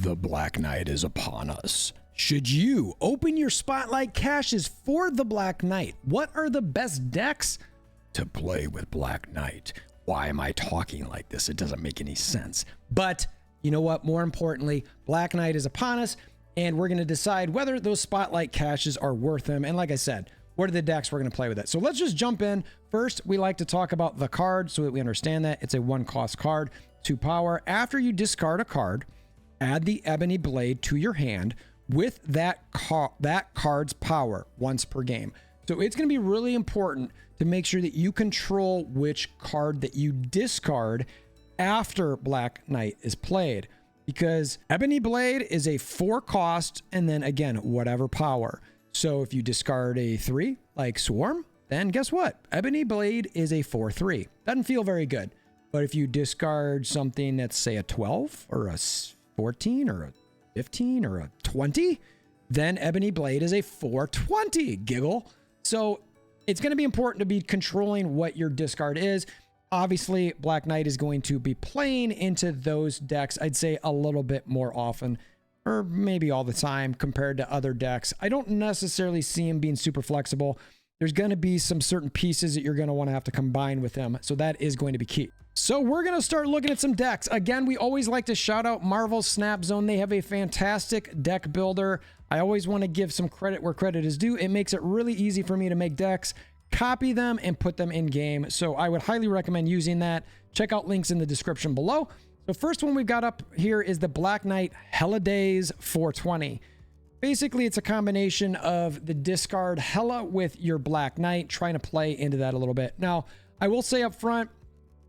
The Black Knight is upon us. Should you open your spotlight caches for the Black Knight? What are the best decks to play with Black Knight? Why am I talking like this? It doesn't make any sense. But you know what? More importantly, Black Knight is upon us, and we're going to decide whether those spotlight caches are worth them. And like I said, what are the decks we're going to play with it? So let's just jump in. First, we like to talk about the card so that we understand that it's a 1-cost card, 2 power. After you discard a card, add the Ebony Blade to your hand with that card's power once per game. So it's going to be really important to make sure that you control which card that you discard after Black Knight is played, because Ebony Blade is a 4-cost and then again, whatever power. So if you discard a 3 like Swarm, then guess what? Ebony Blade is a 4/3. Doesn't feel very good. But if you discard something that's say a 12 or a 14 or a 15 or a 20, then Ebony Blade is a 4/20. Giggle. So it's going to be important to be controlling what your discard is. Obviously, Black Knight is going to be playing into those decks, I'd say a little bit more often, or maybe all the time compared to other decks. I don't necessarily see him being super flexible. There's going to be some certain pieces that you're going to want to have to combine with him. So that is going to be key. So we're going to start looking at some decks. Again, we always like to shout out Marvel's Snap Zone. They have a fantastic deck builder. I always want to give some credit where credit is due. It makes it really easy for me to make decks, copy them, and put them in game. So I would highly recommend using that. Check out links in the description below. The first one we've got up here is the Black Knight Hela Daze 420. Basically, it's a combination of the discard Hela with your Black Knight, trying to play into that a little bit. Now, I will say up front,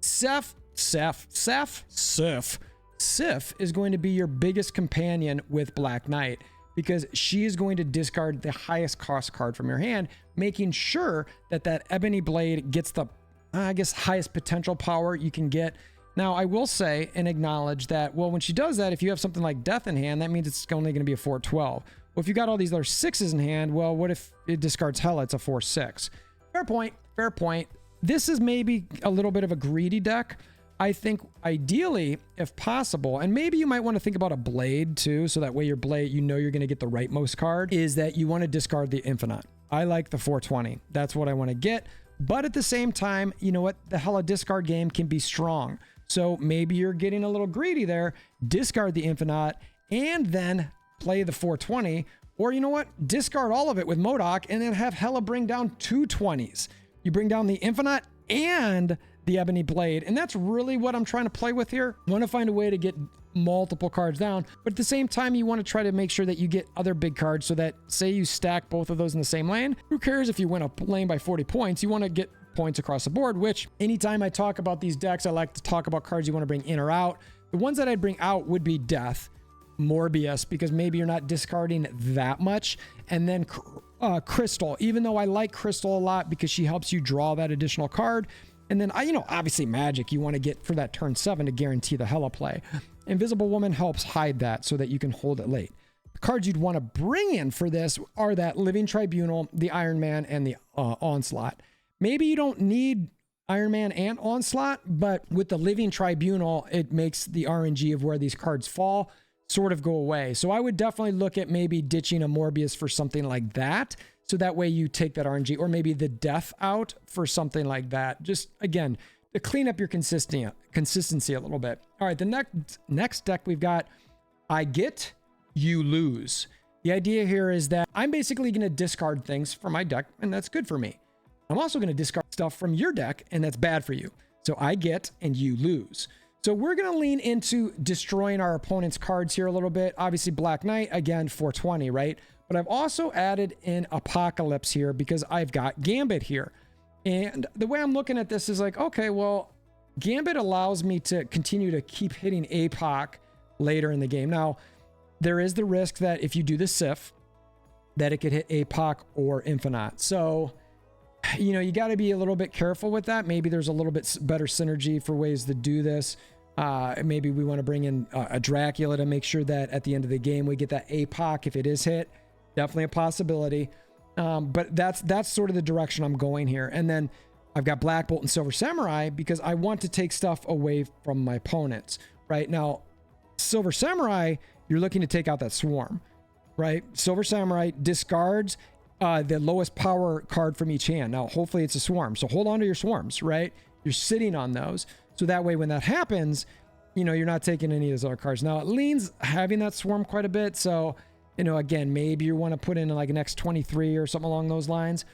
Sif is going to be your biggest companion with Black Knight, because she is going to discard the highest cost card from your hand, making sure that that Ebony Blade gets the, I guess, highest potential power you can get. Now, I will say and acknowledge that, well, when she does that, if you have something like Death in hand, that means it's only going to be a 4/12. Well, if you got all these other 6s in hand, well, what if it discards Hela? It's a 4/6. Fair point. Fair point. This is maybe a little bit of a greedy deck. I think ideally, if possible, and maybe you might want to think about a blade too, so that way your blade, you know you're going to get the rightmost card, is that you want to discard the Infinite. I like the 420. That's what I want to get. But at the same time, you know what? The Hela discard game can be strong. So maybe you're getting a little greedy there. Discard the Infinite and then play the 420. Or you know what? Discard all of it with MODOK and then have Hela bring down 2 20s. You bring down the Infinite and the Ebony Blade. And that's really what I'm trying to play with here. I want to find a way to get multiple cards down, but at the same time, you want to try to make sure that you get other big cards so that, say you stack both of those in the same lane. Who cares if you win a lane by 40 points? You want to get points across the board, which anytime I talk about these decks, I like to talk about cards you want to bring in or out. The ones that I'd bring out would be Death, Morbius, because maybe you're not discarding that much, and then Crystal, even though I like Crystal a lot because she helps you draw that additional card. And then obviously Magic you want to get for that turn 7 to guarantee the Hela play. Invisible Woman helps hide that so that you can hold it late. The cards you'd want to bring in for this are that Living Tribunal, the Iron Man, and the Onslaught. Maybe you don't need Iron Man and Onslaught, but with the Living Tribunal, it makes the RNG of where these cards fall sort of go away. So I would definitely look at maybe ditching a Morbius for something like that. So that way you take that RNG, or maybe the Death out for something like that. Just again, to clean up your consistency a little bit. All right, the next deck we've got, I Get, You Lose. The idea here is that I'm basically going to discard things from my deck, and that's good for me. I'm also going to discard stuff from your deck, and that's bad for you. So I get and you lose. So we're going to lean into destroying our opponent's cards here a little bit. Obviously, Black Knight, again, 420, right? But I've also added in Apocalypse here because I've got Gambit here. And the way I'm looking at this is like, okay, well, Gambit allows me to continue to keep hitting APOC later in the game. Now, there is the risk that if you do the Sif, that it could hit APOC or Infinite. So, you know, you got to be a little bit careful with that. Maybe there's a little bit better synergy for ways to do this. Maybe we want to bring in a Dracula to make sure that at the end of the game, we get that APOC if it is hit. Definitely a possibility. But that's sort of the direction I'm going here. And then I've got Black Bolt and Silver Samurai because I want to take stuff away from my opponents. Right now, Silver Samurai, you're looking to take out that swarm, right? Silver Samurai discards the lowest power card from each hand. Now, hopefully it's a swarm. So hold on to your swarms, right? You're sitting on those. So that way, when that happens, you know, you're not taking any of those other cards. Now, it leans having that swarm quite a bit. So, you know, again, maybe you want to put in like an X23 or something along those lines.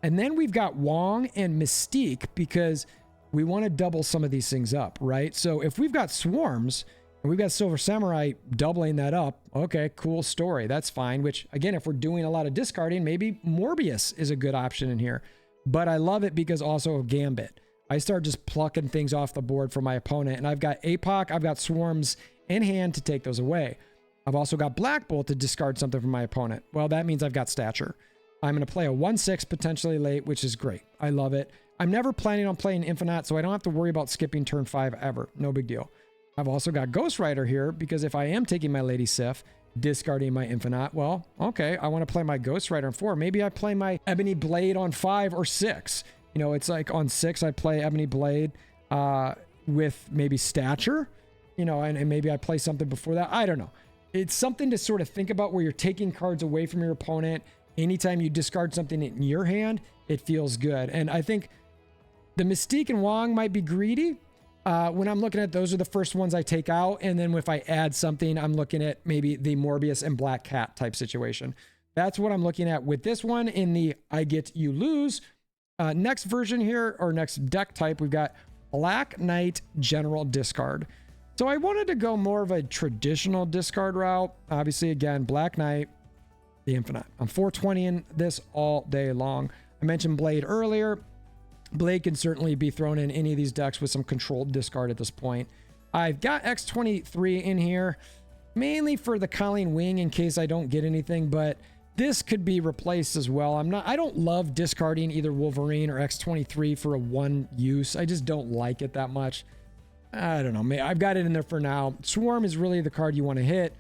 And then we've got Wong and Mystique because we want to double some of these things up, right? So if we've got swarms and we've got Silver Samurai doubling that up, okay, cool story. That's fine. Which, again, if we're doing a lot of discarding, maybe Morbius is a good option in here. But I love it because also of Gambit. I start just plucking things off the board for my opponent. And I've got APOC, I've got swarms in hand to take those away. I've also got Black Bolt to discard something from my opponent. Well, that means I've got Stature. I'm going to play a 1/6 potentially late, which is great. I love it. I'm never planning on playing Infinite, so I don't have to worry about skipping turn 5 ever. No big deal. I've also got Ghost Rider here because if I am taking my Lady Sif, discarding my Infinite, well, okay, I want to play my Ghost Rider on 4. Maybe I play my Ebony Blade on 5 or 6. You know, it's like on 6, I play Ebony Blade with maybe Stature, you know, and maybe I play something before that. I don't know. It's something to sort of think about where you're taking cards away from your opponent. Anytime you discard something in your hand, it feels good. And I think the Mystique and Wong might be greedy. When I'm looking at those are the first ones I take out. And then if I add something, I'm looking at maybe the Morbius and Black Cat type situation. That's what I'm looking at with this one in the I get, you lose. Next version here, or next deck type, we've got Black Knight General Discard. So I wanted to go more of a traditional discard route. Obviously, again, Black Knight, the Infinite. I'm 420 in this all day long. I mentioned Blade earlier. Blade can certainly be thrown in any of these decks with some controlled discard at this point. I've got X23 in here, mainly for the Colleen Wing in case I don't get anything, but this could be replaced as well. I don't love discarding either Wolverine or X23 for a 1 use. I just don't like it that much. I don't know. I've got it in there for now. Swarm is really the card you want to hit.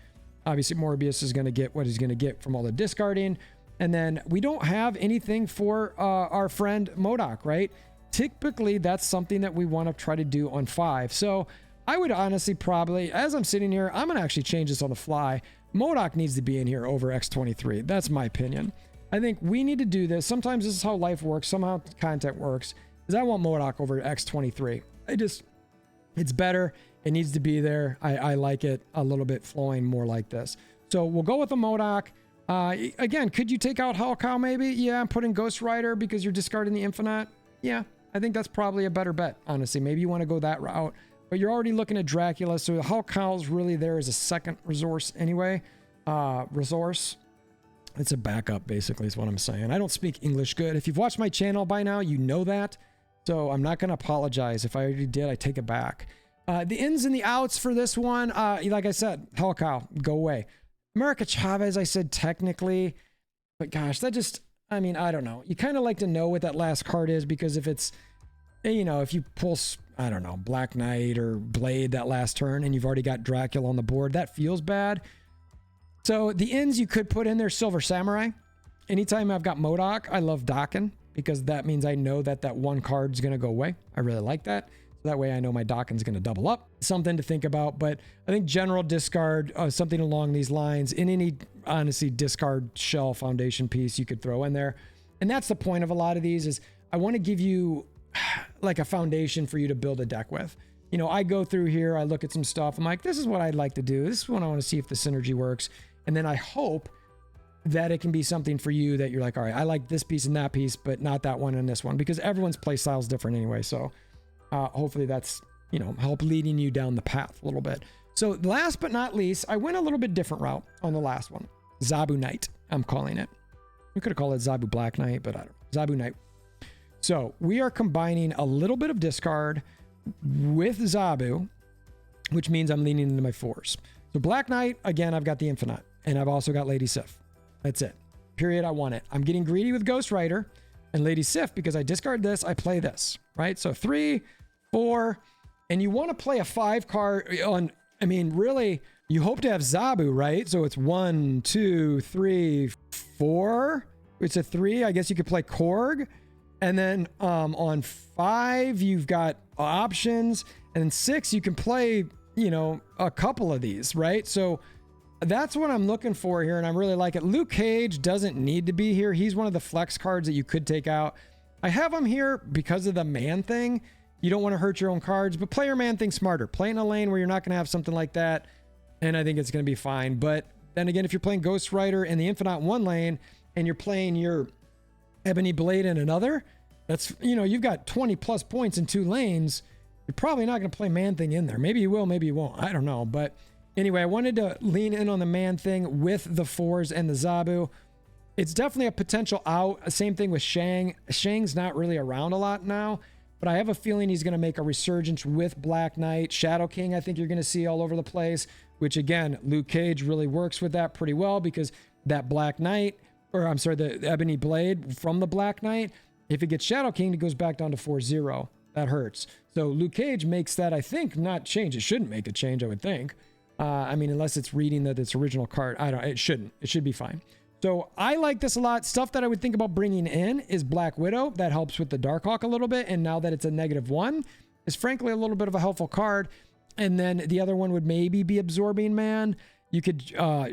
Obviously, Morbius is going to get what he's going to get from all the discarding. And then we don't have anything for our friend MODOK, right? Typically, that's something that we want to try to do on 5. So I would honestly probably, as I'm sitting here, I'm going to actually change this on the fly. MODOK needs to be in here over X23. That's my opinion. I think we need to do this. Sometimes this is how life works. Somehow content works. Is I want MODOK over X23. It's better. It needs to be there. I like it a little bit flowing more like this. So we'll go with the MODOK. Again, could you take out Hellcow maybe? Yeah, I'm putting Ghost Rider because you're discarding the Infinite. Yeah, I think that's probably a better bet, honestly. Maybe you want to go that route. But you're already looking at Dracula, so Hellcow's really there as a second resource anyway. Resource. It's a backup, basically, is what I'm saying. I don't speak English good. If you've watched my channel by now, you know that. So I'm not going to apologize. If I already did, I take it back. The ins and the outs for this one, like I said, Hellcow, go away. America Chavez, I said technically, but gosh, that just, I mean, I don't know. You kind of like to know what that last card is because if it's, you know, if you pull, I don't know, Black Knight or Blade that last turn and you've already got Dracula on the board, that feels bad. So the ins you could put in there, Silver Samurai. Anytime I've got MODOK, I love docking because that means I know that that one card's going to go away. I really like that. That way I know my docking's going to double up. Something to think about, but I think general discard, something along these lines, in any, honestly, discard shell foundation piece you could throw in there. And that's the point of a lot of these is I want to give you like a foundation for you to build a deck with. You know, I go through here, I look at some stuff. I'm like, this is what I'd like to do. This is what I want to see if the synergy works. And then I hope that it can be something for you that you're like, all right, I like this piece and that piece, but not that one and this one, because everyone's play style is different anyway. So hopefully that's, you know, help leading you down the path a little bit. So last but not least, I went a little bit different route on the last one. Zabu Knight, I'm calling it. We could have called it Zabu Black Knight, but I don't know. Zabu Knight. So we are combining a little bit of discard with Zabu, which means I'm leaning into my 4s. So Black Knight, again, I've got the Infinite, and I've also got Lady Sif. That's it. Period. I want it. I'm getting greedy with Ghost Rider and Lady Sif because I discard this, I play this, right? So 3, 4, and you want to play a 5 card on, I mean, really, you hope to have Zabu, right? So it's 1, 2, 3, 4. It's a 3. I guess you could play Korg. And then on 5, you've got options. And then 6, you can play, you know, a couple of these, right? So that's what I'm looking for here, and I really like it. Luke Cage doesn't need to be here. He's one of the flex cards that you could take out. I have him here because of the man thing. You don't want to hurt your own cards, but play your man thing smarter. Play in a lane where you're not going to have something like that, and I think it's going to be fine. But then again, if you're playing Ghost Rider in the Infinite one lane, and you're playing your Ebony Blade in another, that's, you know, you've got 20 plus points in 2 lanes. You're probably not going to play man thing in there. Maybe you will, maybe you won't. I don't know. But anyway, I wanted to lean in on the man thing with the 4s and the Zabu. It's definitely a potential out. Same thing with Shang. Shang's not really around a lot now, but I have a feeling he's going to make a resurgence with Black Knight. Shadow King, I think you're going to see all over the place, which again, Luke Cage really works with that pretty well, because that Black Knight, or I'm sorry, the Ebony Blade from the Black Knight, if it gets Shadow King, it goes back down to 4-0. That hurts. So Luke Cage makes that, I think, not change. It shouldn't make a change, I would think. I mean, unless it's reading that it's original card. It shouldn't. It should be fine. So I like this a lot. Stuff that I would think about bringing in is Black Widow. That helps with the Darkhawk a little bit. And now that it's a -1, is frankly a little bit of a helpful card. And then the other one would maybe be Absorbing Man. You could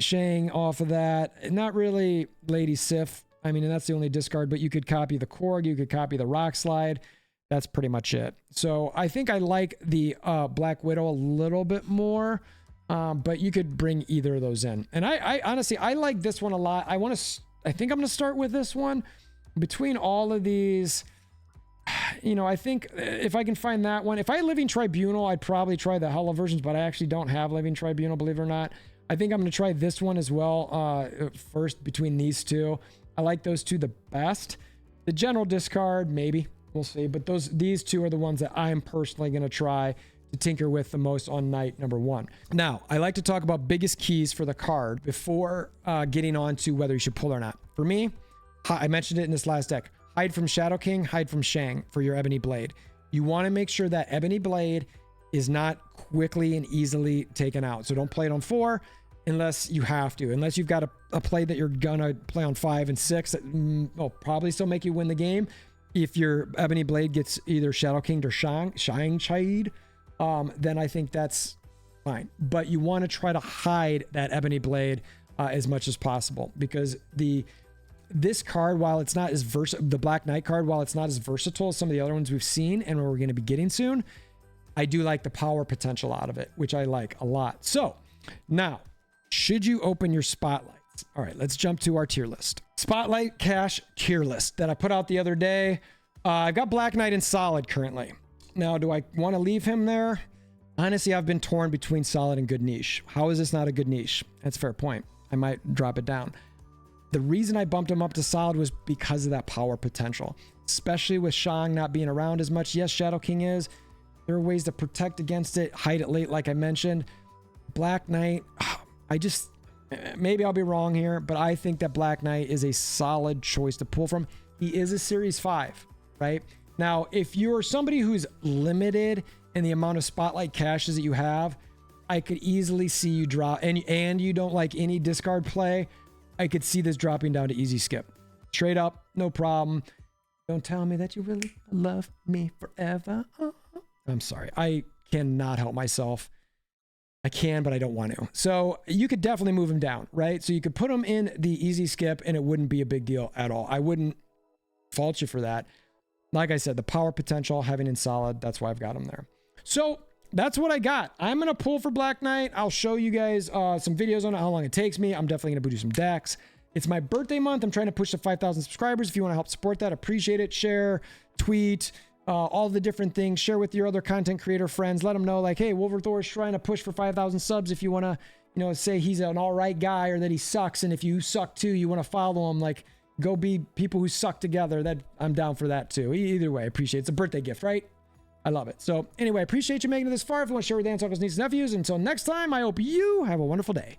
Shang off of that. Not really Lady Sif. I mean, and that's the only discard, but you could copy the Korg. You could copy the Rock Slide. That's pretty much it. So I think I like the Black Widow a little bit more, but you could bring either of those in. And I honestly, I like this one a lot. I think I'm going to start with this one. Between all of these, you know, I think if I can find that one, if I had Living Tribunal, I'd probably try the Hela versions, but I actually don't have Living Tribunal, believe it or not. I think I'm going to try this one as well first between these two. I like those two the best. The general discard, maybe. We'll see. But these two are the ones that I'm personally going to try to tinker with the most on night number 1. Now, I like to talk about biggest keys for the card before getting on to whether you should pull or not. For me, I mentioned it in this last deck. Hide from Shadow King, hide from Shang for your Ebony Blade. You want to make sure that Ebony Blade is not quickly and easily taken out. So don't play it on 4 unless you have to. Unless you've got a play that you're going to play on 5 and 6 that will probably still make you win the game. If your Ebony Blade gets either Shadow King or Shang Chide, then I think that's fine. But you want to try to hide that Ebony Blade as much as possible, because this card, while it's not as the Black Knight card, while it's not as versatile as some of the other ones we've seen and we're going to be getting soon, I do like the power potential out of it, which I like a lot. So now, should you open your spotlights? All right, let's jump to our tier list. Spotlight Cash tier list that I put out the other day. I've got Black Knight in Solid currently. Now, do I want to leave him there? Honestly, I've been torn between Solid and Good Niche. How is this not a good niche? That's a fair point. I might drop it down. The reason I bumped him up to Solid was because of that power potential, especially with Shang not being around as much. Yes, Shadow King is. There are ways to protect against it, hide it late, like I mentioned. Black Knight, maybe I'll be wrong here, but I think that Black Knight is a solid choice to pull from. He is a Series 5, right? Now, if you're somebody who's limited in the amount of Spotlight Caches that you have, I could easily see you drop, and you don't like any discard play, I could see this dropping down to easy skip. Straight up, no problem. Don't tell me that you really love me forever. I'm sorry. I cannot help myself. I can, but I don't want to. So you could definitely move him down, right? So you could put him in the easy skip and it wouldn't be a big deal at all. I wouldn't fault you for that. Like I said, the power potential, having in Solid, that's why I've got him there. So that's what I got. I'm going to pull for Black Knight. I'll show you guys some videos on how long it takes me. I'm definitely going to do some decks. It's my birthday month. I'm trying to push to 5,000 subscribers. If you want to help support that, appreciate it. Share, tweet, all the different things. Share with your other content creator friends. Let them know, like, hey, WolverThor is trying to push for 5,000 subs. If you want to, you know, say he's an all right guy or that he sucks, and if you suck too, you want to follow him, like, go be people who suck together. That I'm down for that too. Either way, I appreciate it. It's a birthday gift, right? I love it. So anyway, I appreciate you making it this far. If you want to share with aunts, uncles, nieces, nephews, until next time, I hope you have a wonderful day.